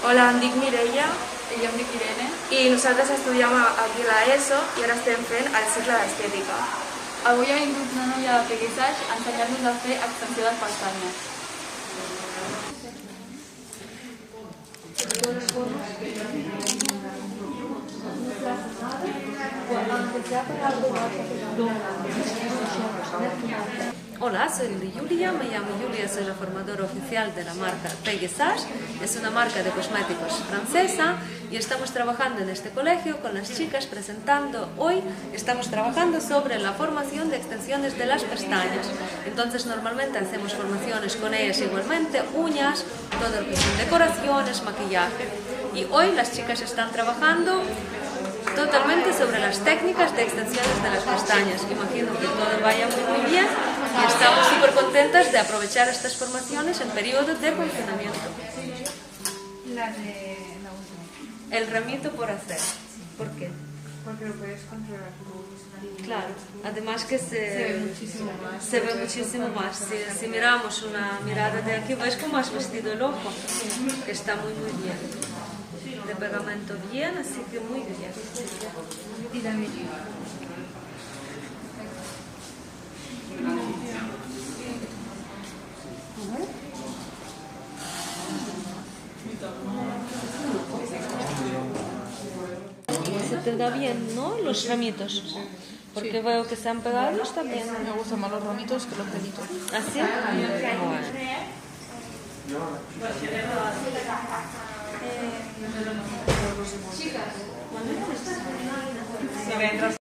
Hola, em dic Mireia I jo em dic Irene. i nosaltres estudiem aquí a l'ESO i ara estem fent el cicle d'estètica. Avui ha vingut una noia de Peguissage a ensenyar-nos a fer extensió de pestanyes. Hola, soy Julia, me llamo Julia, soy la formadora oficial de la marca Peguissage, es una marca de cosméticos francesa y estamos trabajando en este colegio con las chicas hoy estamos trabajando sobre la formación de extensiones de las pestañas. Entonces normalmente hacemos formaciones con ellas igualmente, uñas, todo lo que son decoraciones, maquillaje. Y hoy las chicas están trabajando totalmente sobre las técnicas de extensiones de las pestañas. Imagino que todo vaya muy bien y estamos súper contentas de aprovechar estas formaciones en periodo de confinamiento. El ramito por hacer. ¿Por qué? Porque lo puedes controlar tú. Claro, además que se ve muchísimo más. Si miramos una mirada de aquí, ves cómo has vestido el ojo, que está muy bien. De pegamento bien, así que muy bien. Y también. Se te da bien, ¿no? Los ramitos. Porque veo que se han pegado también. Me gustan más los ramitos que los pelitos. ¿Así? Bueno.